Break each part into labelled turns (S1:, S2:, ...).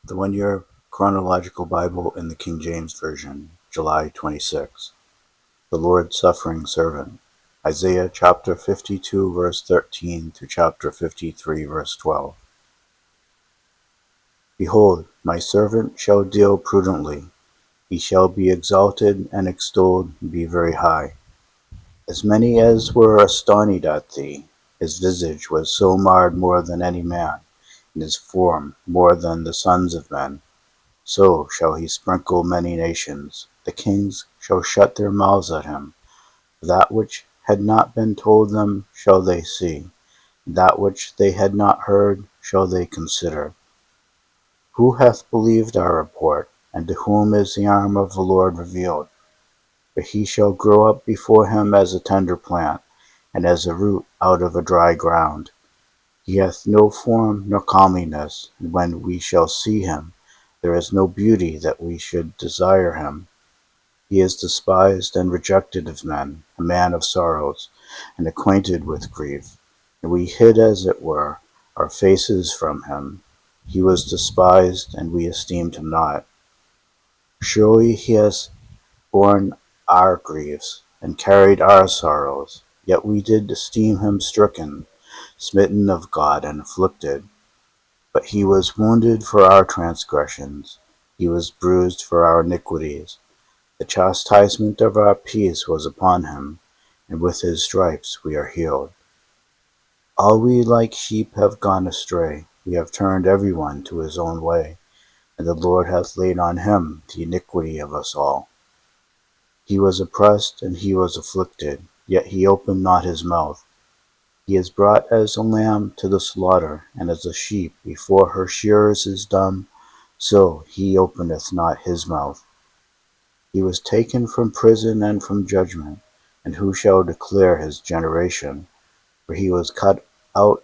S1: The One-Year Chronological Bible in the King James Version, July 26. The Lord's Suffering Servant. Isaiah chapter 52 verse 13 to chapter 53 verse 12. Behold, my servant shall deal prudently. He shall be exalted and extolled, and be very high. As many as were astonied at thee, his visage was so marred more than any man, and his form more than the sons of men. So shall he sprinkle many nations. The kings shall shut their mouths at him. That which had not been told them shall they see. That which they had not heard shall they consider. Who hath believed our report? And to whom is the arm of the Lord revealed? For he shall grow up before him as a tender plant, and as a root out of a dry ground. He hath no form nor comeliness, and when we shall see him, there is no beauty that we should desire him. He is despised and rejected of men, a man of sorrows, and acquainted with grief. And we hid, as it were, our faces from him. He was despised, and we esteemed him not. Surely he has borne our griefs, and carried our sorrows. Yet we did esteem him stricken, smitten of God, and afflicted. But he was wounded for our transgressions, he was bruised for our iniquities. The chastisement of our peace was upon him, and with his stripes we are healed. All we like sheep have gone astray, we have turned every one to his own way, and the Lord hath laid on him the iniquity of us all. He was oppressed, and he was afflicted, yet he opened not his mouth. He is brought as a lamb to the slaughter, and as a sheep before her shearers is dumb, so he openeth not his mouth. He was taken from prison and from judgment, and who shall declare his generation? For he was cut off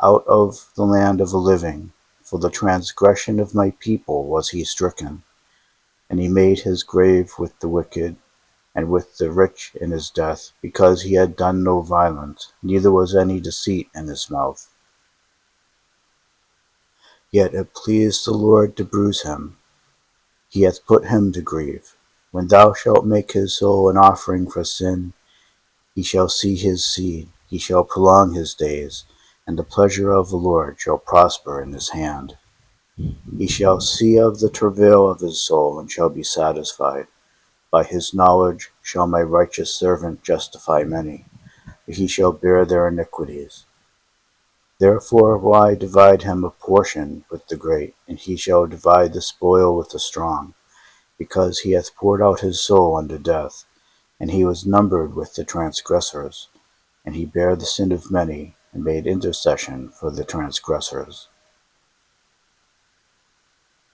S1: out of the land of the living. For the transgression of my people was he stricken. And he made his grave with the wicked, and with the rich in his death, because he had done no violence, neither was any deceit in his mouth. Yet it pleased the Lord to bruise him. He hath put him to grief. When thou shalt make his soul an offering for sin, he shall see his seed, he shall prolong his days, and the pleasure of the Lord shall prosper in his hand. He shall see of the travail of his soul, and shall be satisfied. By his knowledge shall my righteous servant justify many, for he shall bear their iniquities. Therefore will I divide him a portion with the great, and he shall divide the spoil with the strong, because he hath poured out his soul unto death, and he was numbered with the transgressors, and he bare the sin of many, and made intercession for the transgressors.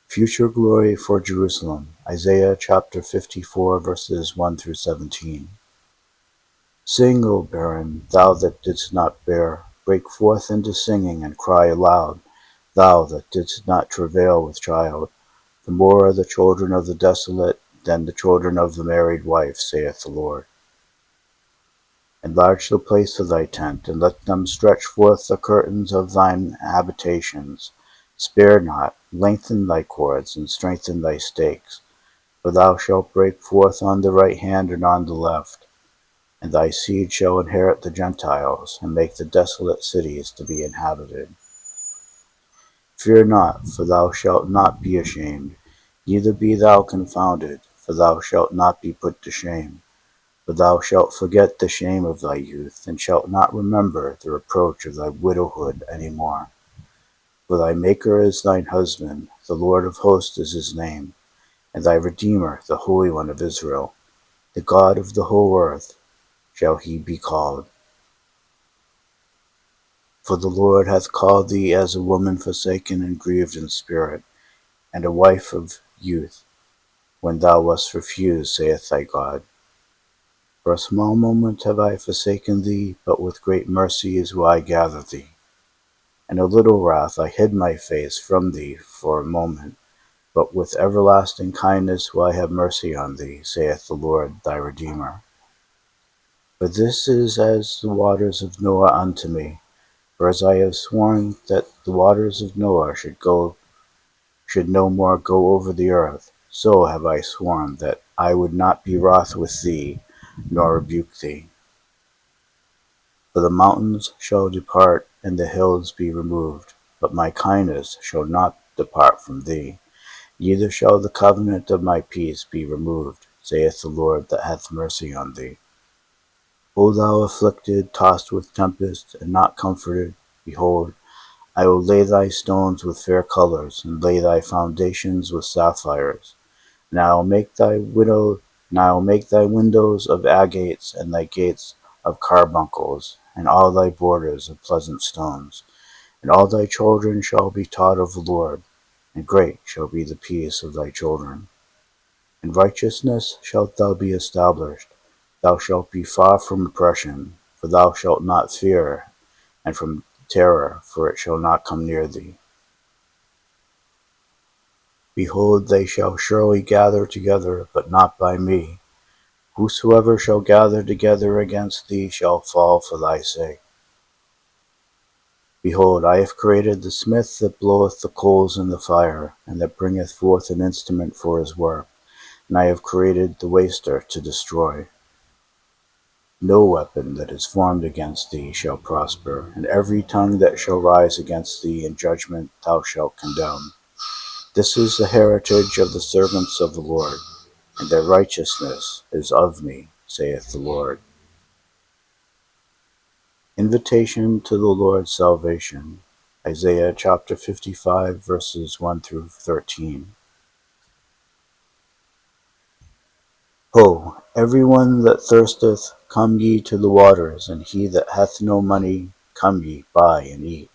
S1: Future glory for Jerusalem. Isaiah chapter 54 verses 1 through 17. Sing, O barren, thou that didst not bear, break forth into singing, and cry aloud, thou that didst not travail with child. For more are the children of the desolate than the children of the married wife, saith the Lord. Enlarge the place of thy tent, and let them stretch forth the curtains of thine habitations. Spare not, lengthen thy cords, and strengthen thy stakes. For thou shalt break forth on the right hand and on the left. And thy seed shall inherit the Gentiles, and make the desolate cities to be inhabited. Fear not, for thou shalt not be ashamed, neither be thou confounded, for thou shalt not be put to shame. For thou shalt forget the shame of thy youth, and shalt not remember the reproach of thy widowhood any more. For thy Maker is thine husband, the Lord of hosts is his name, and thy Redeemer, the Holy One of Israel. The God of the whole earth shall he be called. For the Lord hath called thee as a woman forsaken and grieved in spirit, and a wife of youth, when thou wast refused, saith thy God. For a small moment have I forsaken thee, but with great mercies will I gather thee. In a little wrath I hid my face from thee for a moment, but with everlasting kindness will I have mercy on thee, saith the Lord thy Redeemer. For this is as the waters of Noah unto me, For as I have sworn that the waters of Noah should no more go over the earth, so have I sworn that I would not be wroth with thee, nor rebuke thee. For the mountains shall depart, and the hills be removed, but my kindness shall not depart from thee, neither shall the covenant of my peace be removed, saith the Lord that hath mercy on thee. O thou afflicted, tossed with tempest, and not comforted, behold, I will lay thy stones with fair colours, and lay thy foundations with sapphires. And I will make thy windows of agates, and thy gates of carbuncles, and all thy borders of pleasant stones. And all thy children shall be taught of the Lord, and great shall be the peace of thy children. In righteousness shalt thou be established. Thou shalt be far from oppression, for thou shalt not fear, and from terror, for it shall not come near thee. Behold, they shall surely gather together, but not by me. Whosoever shall gather together against thee shall fall for thy sake. Behold, I have created the smith that bloweth the coals in the fire, and that bringeth forth an instrument for his work, and I have created the waster to destroy. No weapon that is formed against thee shall prosper, and every tongue that shall rise against thee in judgment thou shalt condemn. This is the heritage of the servants of the Lord, and their righteousness is of me, saith the Lord. Invitation to the Lord's salvation. Isaiah chapter 55, verses 1 through 13. Ho, every one that thirsteth, come ye to the waters, and he that hath no money, come ye, buy and eat.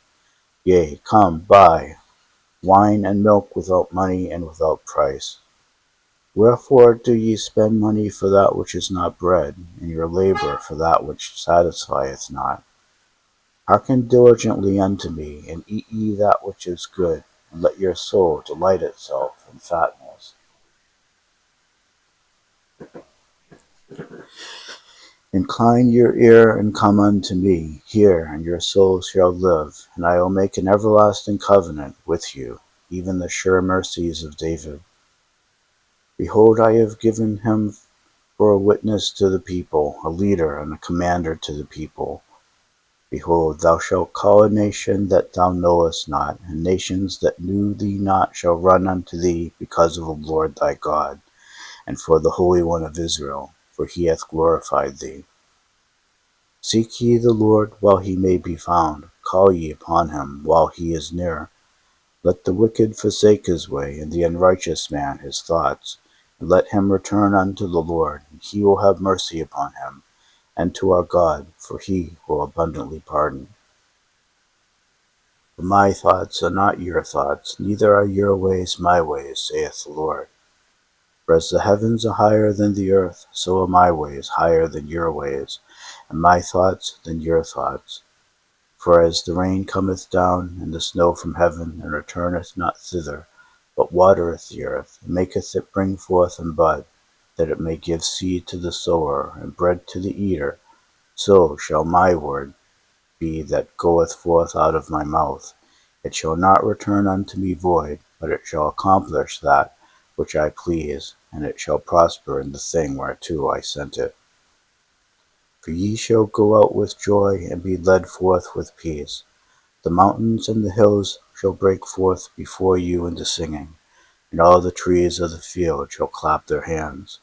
S1: Yea, come, buy wine and milk without money and without price. Wherefore do ye spend money for that which is not bread, and your labor for that which satisfieth not? Hearken diligently unto me, and eat ye that which is good, and let your soul delight itself in fatness. Incline your ear and come unto me, hear, and your soul shall live, and I will make an everlasting covenant with you, even the sure mercies of David. Behold, I have given him for a witness to the people, a leader and a commander to the people. Behold, thou shalt call a nation that thou knowest not, and nations that knew thee not shall run unto thee because of the Lord thy God, and for the Holy One of Israel, for he hath glorified thee. Seek ye the Lord while he may be found, call ye upon him while he is near. Let the wicked forsake his way, and the unrighteous man his thoughts, and let him return unto the Lord, and he will have mercy upon him, and to our God, for he will abundantly pardon. For my thoughts are not your thoughts, neither are your ways my ways, saith the Lord. For as the heavens are higher than the earth, so are my ways higher than your ways, and my thoughts than your thoughts. For as the rain cometh down, and the snow from heaven, and returneth not thither, but watereth the earth, and maketh it bring forth and bud, that it may give seed to the sower, and bread to the eater, so shall my word be that goeth forth out of my mouth. It shall not return unto me void, but it shall accomplish that which I please, and it shall prosper in the thing whereto I sent it. For ye shall go out with joy, and be led forth with peace. The mountains and the hills shall break forth before you into singing, and all the trees of the field shall clap their hands.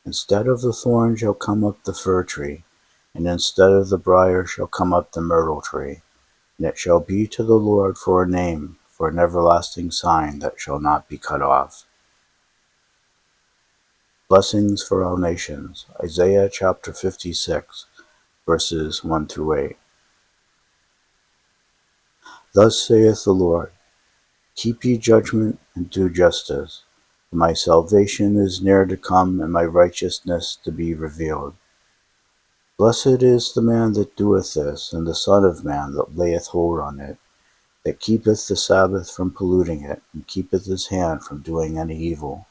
S1: Instead of the thorn shall come up the fir tree, and instead of the brier shall come up the myrtle tree. And it shall be to the Lord for a name, for an everlasting sign that shall not be cut off. Blessings for all nations. Isaiah chapter 56, verses 1 through 8. Thus saith the Lord, keep ye judgment and do justice, for my salvation is near to come, and my righteousness to be revealed. Blessed is the man that doeth this, and the Son of man that layeth hold on it, that keepeth the Sabbath from polluting it, and keepeth his hand from doing any evil.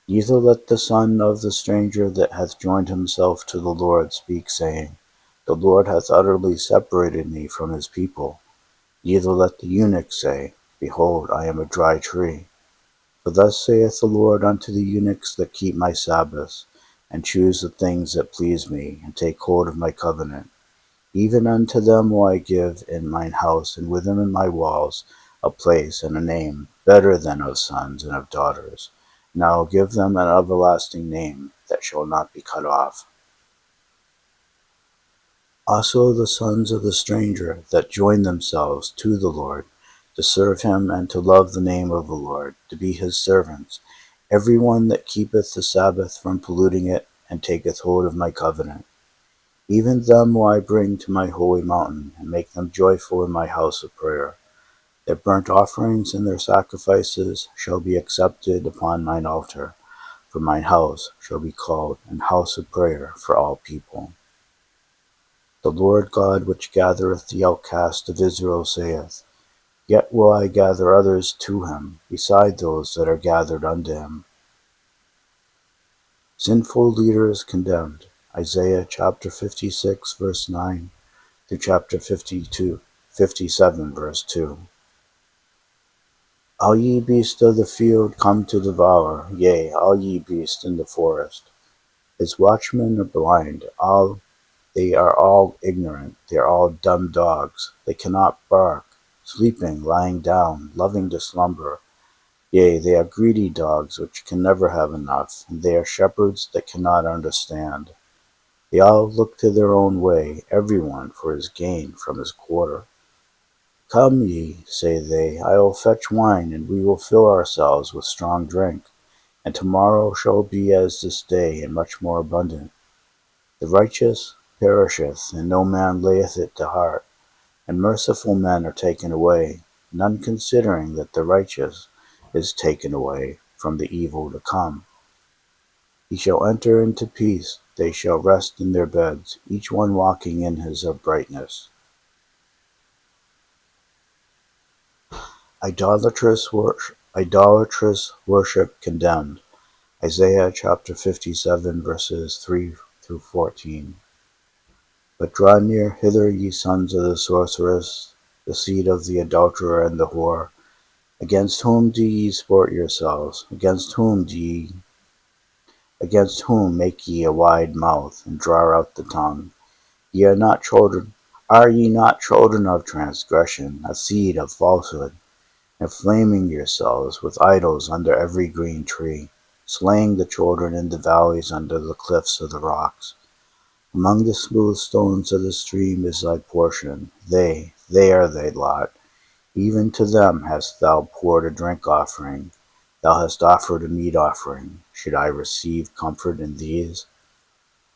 S1: Neither let the son of the stranger that hath joined himself to the Lord speak, saying, The Lord hath utterly separated me from his people. Neither let the eunuch say, Behold, I am a dry tree. For thus saith the Lord unto the eunuchs that keep my Sabbaths, and choose the things that please me, and take hold of my covenant. Even unto them will I give in mine house and within my walls a place and a name better than of sons and of daughters. And I will give them an everlasting name that shall not be cut off. Also the sons of the stranger that join themselves to the Lord, to serve him and to love the name of the Lord, to be his servants, every one that keepeth the Sabbath from polluting it, and taketh hold of my covenant. Even them will I bring to my holy mountain, and make them joyful in my house of prayer. Their burnt offerings and their sacrifices shall be accepted upon mine altar, for mine house shall be called an house of prayer for all people. The Lord God which gathereth the outcast of Israel saith, Yet will I gather others to him, beside those that are gathered unto him. Sinful leaders condemned. Isaiah chapter 56 verse 9 through chapter 57 verse 2. All ye beasts of the field come to devour, yea, all ye beasts in the forest. His watchmen are blind, they are all ignorant, they are all dumb dogs, they cannot bark, sleeping, lying down, loving to slumber. Yea, they are greedy dogs which can never have enough, and they are shepherds that cannot understand. They all look to their own way, every one for his gain from his quarter. Come ye, say they, I will fetch wine, and we will fill ourselves with strong drink, and tomorrow shall be as this day, and much more abundant. The righteous perisheth, and no man layeth it to heart, and merciful men are taken away, none considering that the righteous is taken away from the evil to come. He shall enter into peace, they shall rest in their beds, each one walking in his uprightness. Idolatrous worship condemned. Isaiah chapter 57 verses 3 through 14. But draw near hither, ye sons of the sorceress, the seed of the adulterer and the whore. Against whom do ye sport yourselves? Against whom make ye a wide mouth, and draw out the tongue? Are ye not children of transgression, a seed of falsehood? Inflaming yourselves with idols under every green tree, slaying the children in the valleys under the cliffs of the rocks. Among the smooth stones of the stream is thy portion, they are thy lot. Even to them hast thou poured a drink offering, thou hast offered a meat offering. Should I receive comfort in these?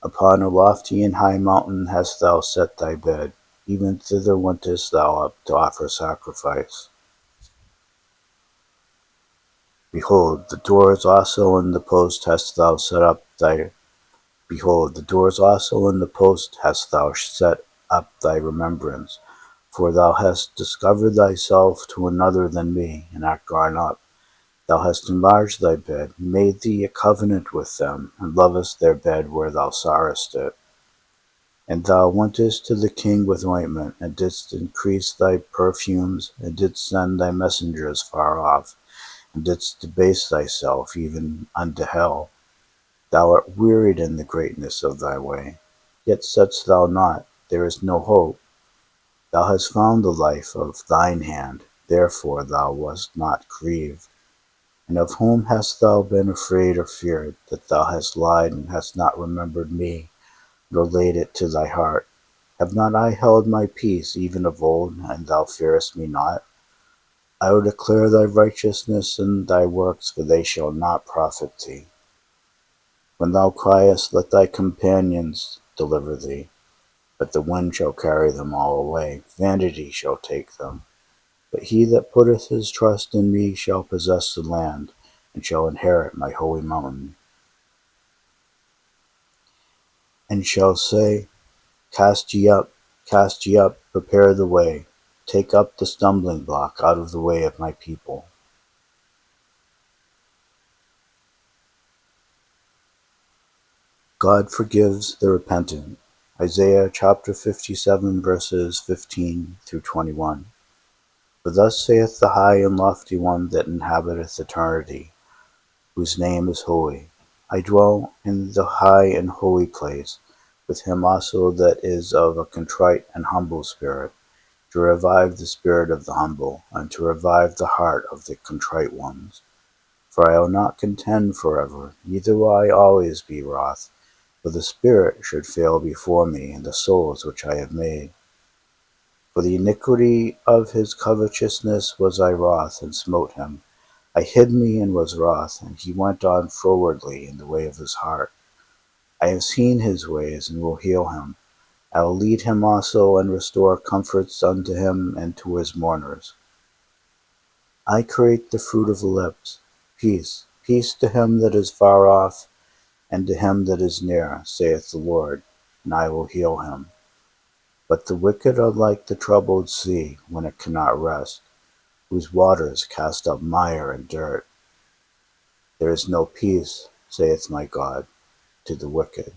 S1: Upon a lofty and high mountain hast thou set thy bed, even thither wentest thou up to offer sacrifice. Behold, the doors also and the post hast thou set up thy remembrance, for thou hast discovered thyself to another than me, and art gone up. Thou hast enlarged thy bed, made thee a covenant with them, and lovest their bed where thou sawest it. And thou wentest to the king with ointment, and didst increase thy perfumes, and didst send thy messengers far off, and didst debase thyself even unto hell. Thou art wearied in the greatness of thy way, yet saidst thou not, There is no hope. Thou hast found the life of thine hand, therefore thou wast not grieved. And of whom hast thou been afraid or feared, that thou hast lied and hast not remembered me, nor laid it to thy heart? Have not I held my peace even of old, and thou fearest me not? I will declare thy righteousness and thy works, for they shall not profit thee. When thou criest, let thy companions deliver thee, but the wind shall carry them all away, vanity shall take them. But he that putteth his trust in me shall possess the land, and shall inherit my holy mountain. And shall say, cast ye up, prepare the way, take up the stumbling block out of the way of my people. God forgives the repentant. Isaiah chapter 57 verses 15 through 21. For thus saith the high and lofty one that inhabiteth eternity, whose name is holy. I dwell in the high and holy place, with him also that is of a contrite and humble spirit, to revive the spirit of the humble, and to revive the heart of the contrite ones. For I will not contend forever, neither will I always be wroth, for the spirit should fail before me, and the souls which I have made. For the iniquity of his covetousness was I wroth, and smote him. I hid me and was wroth, and he went on frowardly in the way of his heart. I have seen his ways, and will heal him. I will lead him also, and restore comforts unto him and to his mourners. I create the fruit of the lips. Peace, peace to him that is far off, and to him that is near, saith the Lord, and I will heal him. But the wicked are like the troubled sea, when it cannot rest, whose waters cast up mire and dirt. There is no peace, saith my God, to the wicked.